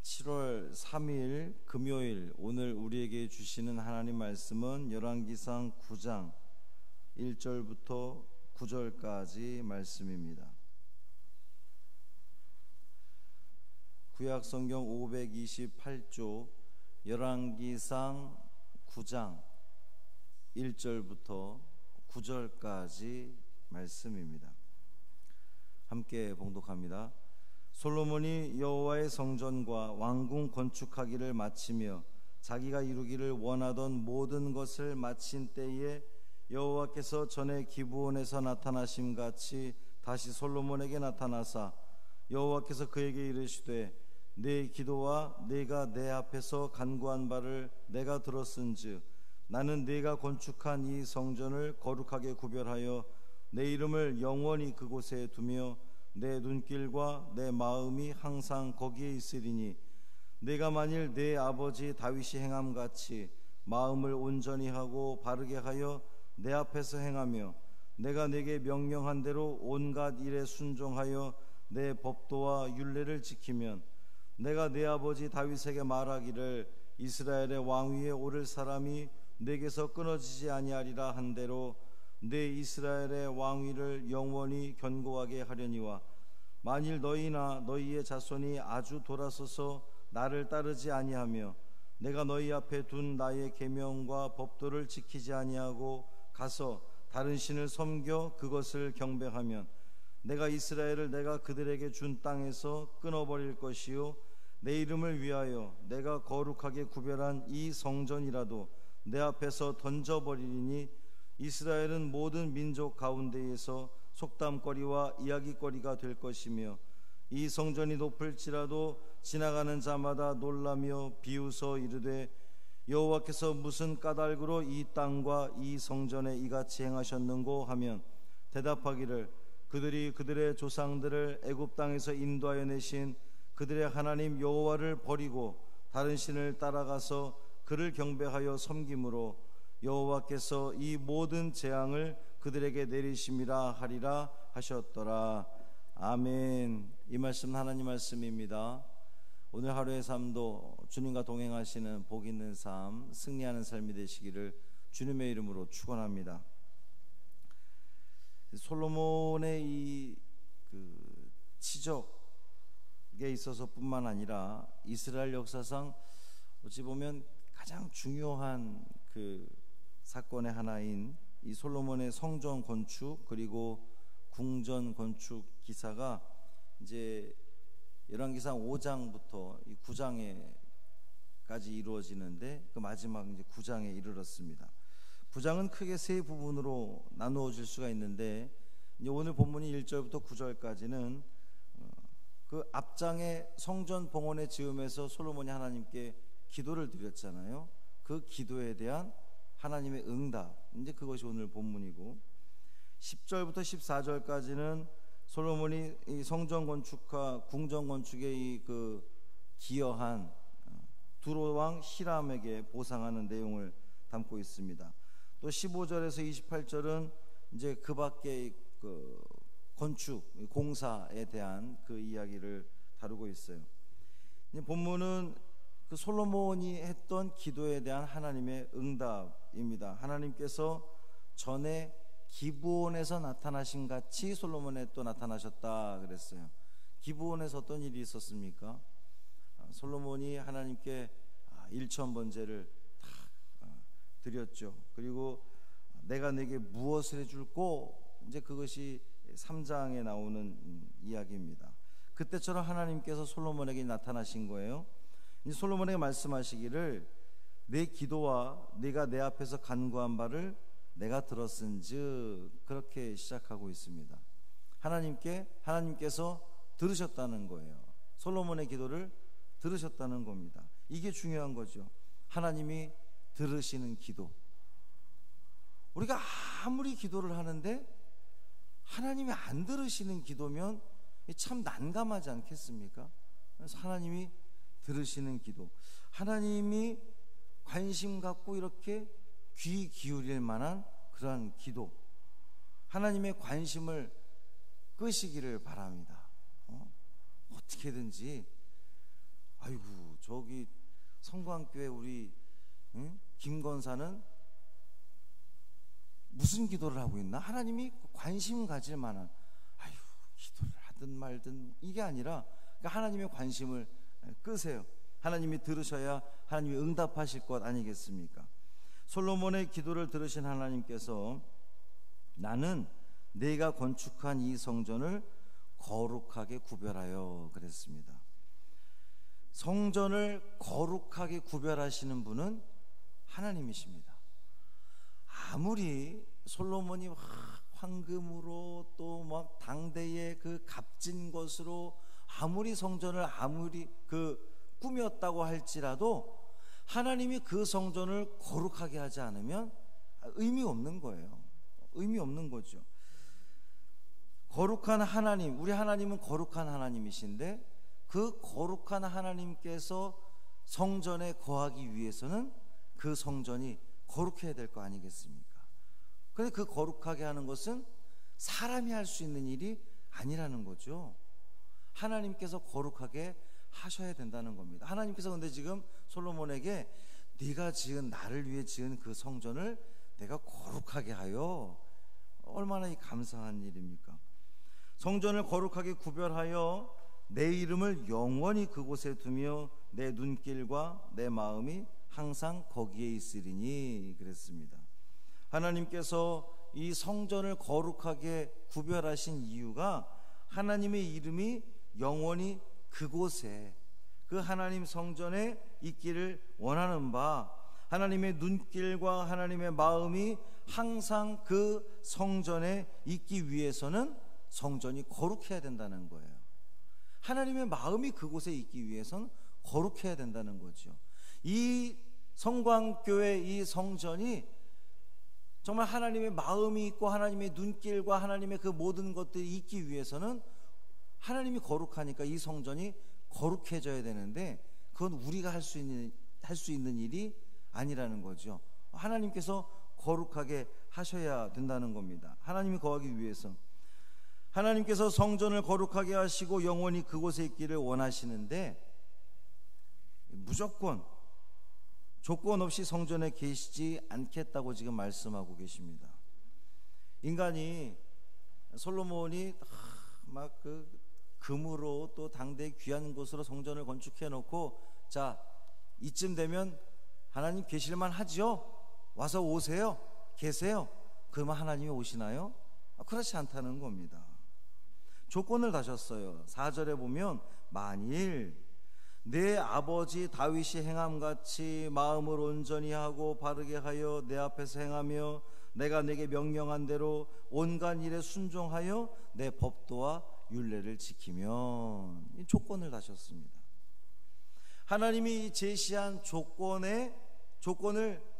7월 3일 금요일, 오늘 우리에게 주시는 하나님 말씀은 열왕기상 9장 1절부터 9절까지 말씀입니다. 구약 성경 528조 열왕기상 9장 1절부터 9절까지 말씀입니다. 함께 봉독합니다. 솔로몬이 여호와의 성전과 왕궁 건축하기를 마치며 자기가 이루기를 원하던 모든 것을 마친 때에 여호와께서 전에 기브온에서 나타나심 같이 다시 솔로몬에게 나타나사 여호와께서 그에게 이르시되 내 기도와 내가 내 앞에서 간구한 바를 내가 들었은즉 나는 네가 건축한 이 성전을 거룩하게 구별하여 내 이름을 영원히 그곳에 두며 내 눈길과 내 마음이 항상 거기에 있으리니 내가 만일 내 아버지 다윗이 행함같이 마음을 온전히 하고 바르게 하여 내 앞에서 행하며 내가 내게 명령한 대로 온갖 일에 순종하여 내 법도와 율례를 지키면 내가 내 아버지 다윗에게 말하기를 이스라엘의 왕위에 오를 사람이 내게서 끊어지지 아니하리라 한 대로 내 이스라엘의 왕위를 영원히 견고하게 하려니와 만일 너희나 너희의 자손이 아주 돌아서서 나를 따르지 아니하며 내가 너희 앞에 둔 나의 계명과 법도를 지키지 아니하고 가서 다른 신을 섬겨 그것을 경배하면 내가 이스라엘을 내가 그들에게 준 땅에서 끊어버릴 것이요 내 이름을 위하여 내가 거룩하게 구별한 이 성전이라도 내 앞에서 던져버리리니 이스라엘은 모든 민족 가운데에서 속담거리와 이야기거리가 될 것이며 이 성전이 높을지라도 지나가는 자마다 놀라며 비웃어 이르되 여호와께서 무슨 까닭으로 이 땅과 이 성전에 이같이 행하셨는고 하면 대답하기를 그들이 그들의 조상들을 애굽 땅에서 인도하여 내신 그들의 하나님 여호와를 버리고 다른 신을 따라가서 그를 경배하여 섬김으로 여호와께서 이 모든 재앙을 그들에게 내리심이라 하리라 하셨더라. 아멘. 이 말씀 하나님 말씀입니다. 오늘 하루의 삶도 주님과 동행하시는 복 있는 삶, 승리하는 삶이 되시기를 주님의 이름으로 축원합니다. 솔로몬의 이 치적에 있어서뿐만 아니라 이스라엘 역사상 어찌 보면 가장 중요한 사건의 하나인 이 솔로몬의 성전 건축 그리고 궁전 건축 기사가 이제 열왕기상 5장부터 이 9장에까지 이루어지는데 그 마지막 이제 9장에 이르렀습니다. 9장은 크게 세 부분으로 나누어질 수가 있는데 이제 오늘 본문이 1절부터 9절까지는 그 앞장에 성전 봉헌의 즈음에서 솔로몬이 하나님께 기도를 드렸잖아요. 그 기도에 대한 하나님의 응답, 이제 그것이 오늘 본문이고 10절부터 14절까지는 솔로몬이 이 성전 건축과 궁전 건축에 이 기여한 두로왕 히람에게 보상하는 내용을 담고 있습니다. 또 15절에서 28절은 이제 그 밖의 건축 공사에 대한 그 이야기를 다루고 있어요. 본문은 그 솔로몬이 했던 기도에 대한 하나님의 응답입니다. 하나님께서 전에 기브온에서 나타나신 같이 솔로몬에 또 나타나셨다 그랬어요. 기브온에서 어떤 일이 있었습니까? 솔로몬이 하나님께 일천 번제를 다 드렸죠. 그리고 내가 내게 무엇을 해줄꼬? 이제 그것이 3장에 나오는 이야기입니다. 그때처럼 하나님께서 솔로몬에게 나타나신 거예요. 솔로몬에게 말씀하시기를 내 기도와 네가 내 앞에서 간구한 바를 내가 들었은즉 그렇게 시작하고 있습니다. 하나님께서 들으셨다는 거예요. 솔로몬의 기도를 들으셨다는 겁니다. 이게 중요한 거죠. 하나님이 들으시는 기도. 우리가 아무리 기도를 하는데 하나님이 안 들으시는 기도면 참 난감하지 않겠습니까? 그래서 하나님이 들으시는 기도, 하나님이 관심 갖고 이렇게 귀 기울일 만한 그러한 기도, 하나님의 관심을 끄시기를 바랍니다. 어떻게든지 아이고 저기 성광교회 우리 김건사는 무슨 기도를 하고 있나? 하나님이 관심 가질 만한, 아유 기도를 하든 말든 이게 아니라 하나님의 관심을 끄세요. 하나님이 들으셔야 하나님이 응답하실 것 아니겠습니까? 솔로몬의 기도를 들으신 하나님께서 나는 내가 건축한 이 성전을 거룩하게 구별하여 그랬습니다. 성전을 거룩하게 구별하시는 분은 하나님이십니다. 아무리 솔로몬이 황금으로 또 막 당대의 그 값진 것으로 아무리 성전을 아무리 꾸몄다고 할지라도 하나님이 그 성전을 거룩하게 하지 않으면 의미 없는 거예요. 의미 없는 거죠. 거룩한 하나님, 우리 하나님은 거룩한 하나님이신데 그 거룩한 하나님께서 성전에 거하기 위해서는 그 성전이 거룩해야 될 거 아니겠습니까? 그런데 그 거룩하게 하는 것은 사람이 할 수 있는 일이 아니라는 거죠. 하나님께서 거룩하게 하셔야 된다는 겁니다. 하나님께서 근데 지금 솔로몬에게 네가 지은, 나를 위해 지은 그 성전을 내가 거룩하게 하여, 얼마나 이 감사한 일입니까? 성전을 거룩하게 구별하여 내 이름을 영원히 그곳에 두며 내 눈길과 내 마음이 항상 거기에 있으리니 그랬습니다. 하나님께서 이 성전을 거룩하게 구별하신 이유가 하나님의 이름이 영원히 그곳에, 그 하나님 성전에 있기를 원하는 바, 하나님의 눈길과 하나님의 마음이 항상 그 성전에 있기 위해서는 성전이 거룩해야 된다는 거예요. 하나님의 마음이 그곳에 있기 위해서는 거룩해야 된다는 거죠. 이 성광교회 이 성전이 정말 하나님의 마음이 있고 하나님의 눈길과 하나님의 그 모든 것들이 있기 위해서는 하나님이 거룩하니까 이 성전이 거룩해져야 되는데 그건 우리가 할 수 있는 일이 아니라는 거죠. 하나님께서 거룩하게 하셔야 된다는 겁니다. 하나님이 거하기 위해서 하나님께서 성전을 거룩하게 하시고 영원히 그곳에 있기를 원하시는데 무조건 조건 없이 성전에 계시지 않겠다고 지금 말씀하고 계십니다. 인간이, 솔로몬이 막 금으로 또 당대 귀한 곳으로 성전을 건축해 놓고, 자 이쯤 되면 하나님 계실만 하죠. 와서 오세요, 계세요. 그러면 하나님이 오시나요? 그렇지 않다는 겁니다. 조건을 다셨어요. 4절에 보면 만일 내 아버지 다윗이 행함같이 마음을 온전히 하고 바르게 하여 내 앞에서 행하며 내가 내게 명령한 대로 온갖 일에 순종하여 내 법도와 율례를 지키면, 이 조건을 다셨습니다. 하나님이 제시한 조건을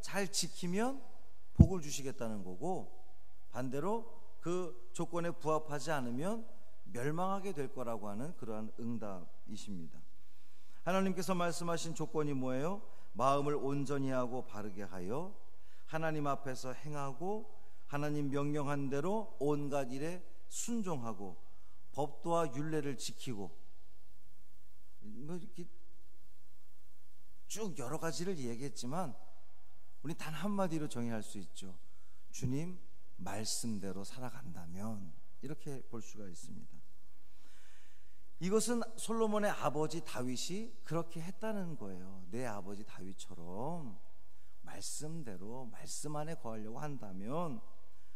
잘 지키면 복을 주시겠다는 거고, 반대로 그 조건에 부합하지 않으면 멸망하게 될 거라고 하는 그러한 응답이십니다. 하나님께서 말씀하신 조건이 뭐예요? 마음을 온전히 하고 바르게 하여 하나님 앞에서 행하고 하나님 명령한 대로 온갖 일에 순종하고 법도와 율례를 지키고, 뭐 이렇게 쭉 여러 가지를 얘기했지만 우리 단 한마디로 정의할 수 있죠. 주님 말씀대로 살아간다면, 이렇게 볼 수가 있습니다. 이것은 솔로몬의 아버지 다윗이 그렇게 했다는 거예요. 내 아버지 다윗처럼 말씀대로 말씀 안에 거하려고 한다면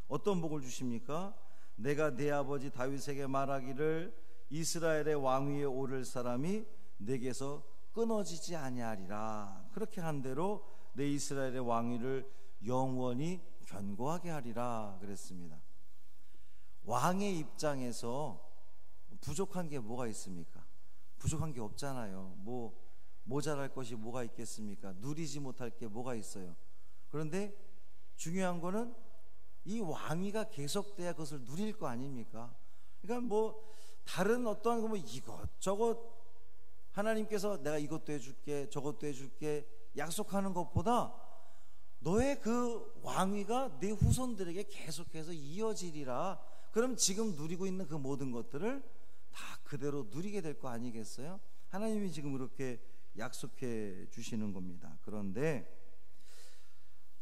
어떤 복을 주십니까? 내가 내 아버지 다윗에게 말하기를 이스라엘의 왕위에 오를 사람이 내게서 끊어지지 아니하리라. 그렇게 한 대로 내 이스라엘의 왕위를 영원히 견고하게 하리라 그랬습니다. 왕의 입장에서 부족한 게 뭐가 있습니까? 부족한 게 없잖아요. 뭐 모자랄 것이 뭐가 있겠습니까? 누리지 못할 게 뭐가 있어요? 그런데 중요한 거는 이 왕위가 계속돼야 그것을 누릴 거 아닙니까? 그러니까 뭐 다른 어떠한 뭐 이것저것 하나님께서 내가 이것도 해줄게 저것도 해줄게 약속하는 것보다 너의 그 왕위가 내 후손들에게 계속해서 이어지리라. 그럼 지금 누리고 있는 그 모든 것들을 다 그대로 누리게 될 거 아니겠어요? 하나님이 지금 그렇게 약속해 주시는 겁니다. 그런데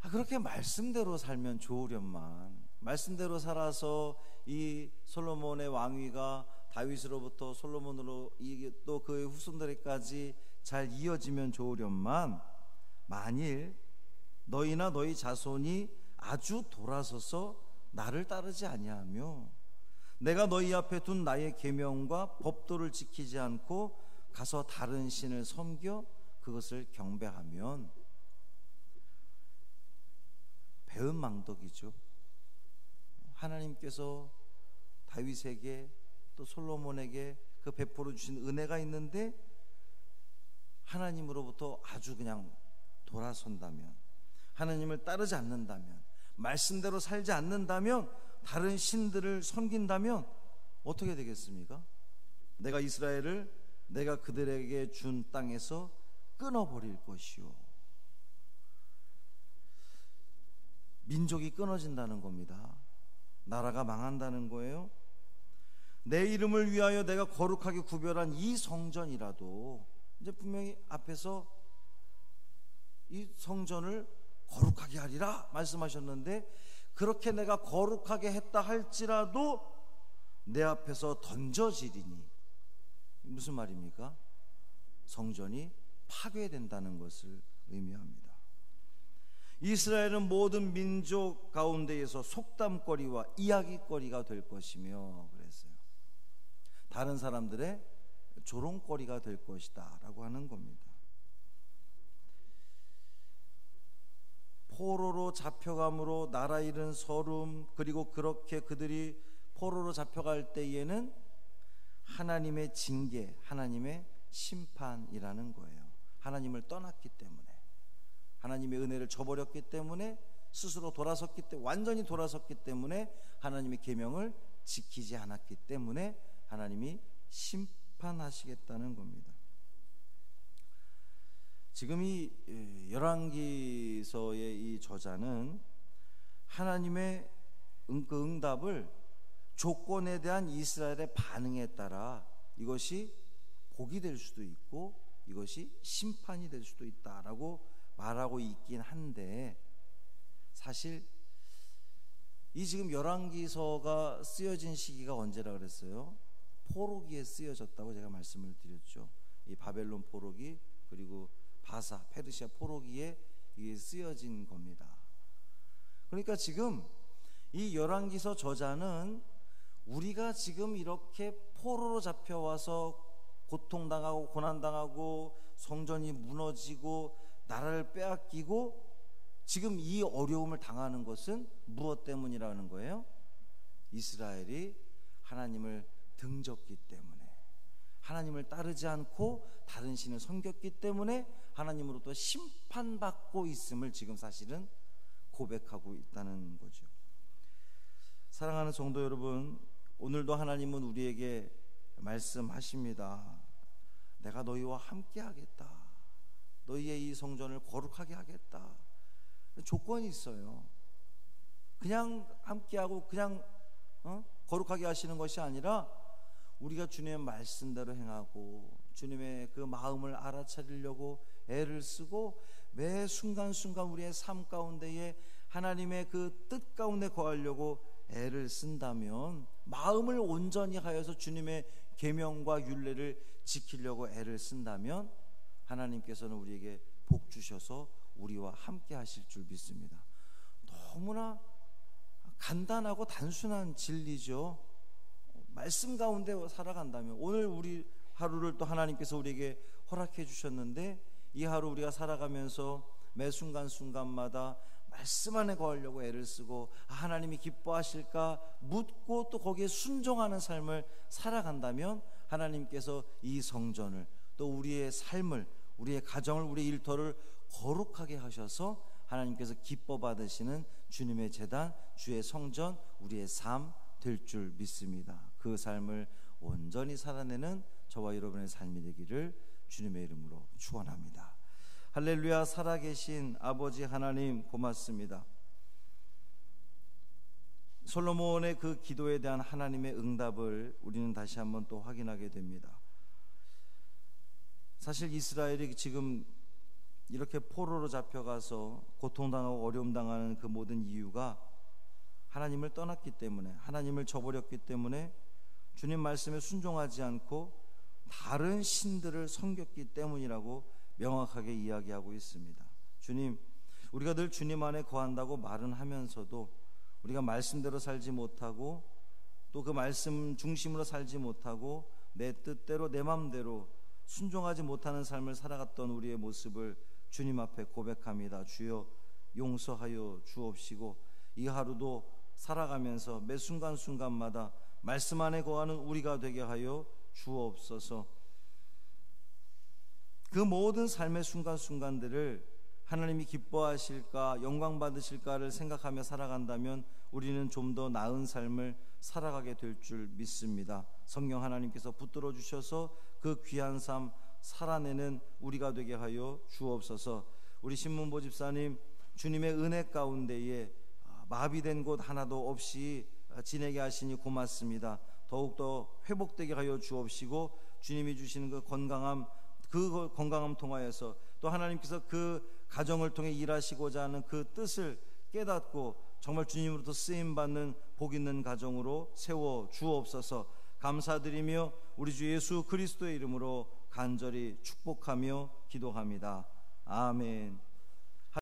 그렇게 말씀대로 살면 좋으련만, 말씀대로 살아서 이 솔로몬의 왕위가 다윗으로부터 솔로몬으로 또 그의 후손들에까지 잘 이어지면 좋으련만, 만일 너희나 너희 자손이 아주 돌아서서 나를 따르지 아니하며 내가 너희 앞에 둔 나의 계명과 법도를 지키지 않고 가서 다른 신을 섬겨 그것을 경배하면, 배은망덕이죠. 하나님께서 다윗에게 또 솔로몬에게 그 베풀어 주신 은혜가 있는데 하나님으로부터 아주 그냥 돌아선다면, 하나님을 따르지 않는다면, 말씀대로 살지 않는다면, 다른 신들을 섬긴다면 어떻게 되겠습니까? 내가 이스라엘을 내가 그들에게 준 땅에서 끊어버릴 것이요. 민족이 끊어진다는 겁니다. 나라가 망한다는 거예요. 내 이름을 위하여 내가 거룩하게 구별한 이 성전이라도 이제 분명히 앞에서 이 성전을 거룩하게 하리라 말씀하셨는데, 그렇게 내가 거룩하게 했다 할지라도 내 앞에서 던져지리니, 무슨 말입니까? 성전이 파괴된다는 것을 의미합니다. 이스라엘은 모든 민족 가운데에서 속담거리와 이야기거리가 될 것이며 그랬어요. 다른 사람들의 조롱거리가 될 것이다 라고 하는 겁니다. 포로로 잡혀감으로 나라 잃은 서름, 그리고 그렇게 그들이 포로로 잡혀갈 때에는 하나님의 징계, 하나님의 심판이라는 거예요. 하나님을 떠났기 때문에, 하나님의 은혜를 저버렸기 때문에, 스스로 돌아섰기 때문에, 완전히 돌아섰기 때문에, 하나님의 계명을 지키지 않았기 때문에 하나님이 심판하시겠다는 겁니다. 지금 이 열왕기서의 이 저자는 하나님의 그 응답을 조건에 대한 이스라엘의 반응에 따라 이것이 복이 될 수도 있고 이것이 심판이 될 수도 있다라고 말하고 있긴 한데, 사실 이 지금 열왕기서가 쓰여진 시기가 언제라 그랬어요? 포로기에 쓰여졌다고 제가 말씀을 드렸죠. 이 바벨론 포로기, 그리고 바사 페르시아 포로기에 이게 쓰여진 겁니다. 그러니까 지금 이 열왕기서 저자는 우리가 지금 이렇게 포로로 잡혀와서 고통당하고 고난당하고 성전이 무너지고 나라를 빼앗기고 지금 이 어려움을 당하는 것은 무엇 때문이라는 거예요? 이스라엘이 하나님을 등졌기 때문에, 하나님을 따르지 않고 다른 신을 섬겼기 때문에 하나님으로부터 심판받고 있음을 지금 사실은 고백하고 있다는 거죠. 사랑하는 성도 여러분, 오늘도 하나님은 우리에게 말씀하십니다. 내가 너희와 함께 하겠다. 너희의 이 성전을 거룩하게 하겠다. 조건이 있어요. 그냥 함께하고 그냥 거룩하게 하시는 것이 아니라 우리가 주님의 말씀대로 행하고 주님의 그 마음을 알아차리려고 애를 쓰고 매 순간순간 우리의 삶 가운데에 하나님의 그 뜻 가운데 거하려고 애를 쓴다면, 마음을 온전히 하여서 주님의 계명과 율례를 지키려고 애를 쓴다면 하나님께서는 우리에게 복 주셔서 우리와 함께 하실 줄 믿습니다. 너무나 간단하고 단순한 진리죠. 말씀 가운데 살아간다면, 오늘 우리 하루를 또 하나님께서 우리에게 허락해 주셨는데 이 하루 우리가 살아가면서 매 순간순간마다 말씀 안에 거하려고 애를 쓰고 하나님이 기뻐하실까 묻고 또 거기에 순종하는 삶을 살아간다면 하나님께서 이 성전을, 또 우리의 삶을, 우리의 가정을, 우리의 일터를 거룩하게 하셔서 하나님께서 기뻐 받으시는 주님의 제단, 주의 성전, 우리의 삶 될 줄 믿습니다. 그 삶을 온전히 살아내는 저와 여러분의 삶이 되기를 주님의 이름으로 축원합니다. 할렐루야. 살아계신 아버지 하나님 고맙습니다. 솔로몬의 그 기도에 대한 하나님의 응답을 우리는 다시 한번 또 확인하게 됩니다. 사실 이스라엘이 지금 이렇게 포로로 잡혀가서 고통당하고 어려움당하는 그 모든 이유가 하나님을 떠났기 때문에, 하나님을 저버렸기 때문에, 주님 말씀에 순종하지 않고 다른 신들을 섬겼기 때문이라고 명확하게 이야기하고 있습니다. 주님, 우리가 늘 주님 안에 거한다고 말은 하면서도 우리가 말씀대로 살지 못하고 또 그 말씀 중심으로 살지 못하고 내 뜻대로 내 마음대로 순종하지 못하는 삶을 살아갔던 우리의 모습을 주님 앞에 고백합니다. 주여 용서하여 주옵시고 이 하루도 살아가면서 매 순간순간마다 말씀 안에 거하는 우리가 되게 하여 주옵소서. 그 모든 삶의 순간순간들을 하나님이 기뻐하실까 영광 받으실까를 생각하며 살아간다면 우리는 좀 더 나은 삶을 살아가게 될 줄 믿습니다. 성령 하나님께서 붙들어 주셔서 그 귀한 삶 살아내는 우리가 되게 하여 주옵소서. 우리 신문보 집사님, 주님의 은혜 가운데에 마비된 곳 하나도 없이 지내게 하시니 고맙습니다. 더욱더 회복되게 하여 주옵시고 주님이 주시는 그 건강함 통하여서 또 하나님께서 그 가정을 통해 일하시고자 하는 그 뜻을 깨닫고 정말 주님으로부터 쓰임받는 복 있는 가정으로 세워 주옵소서. 감사드리며 우리 주 예수 그리스도의 이름으로 간절히 축복하며 기도합니다. 아멘.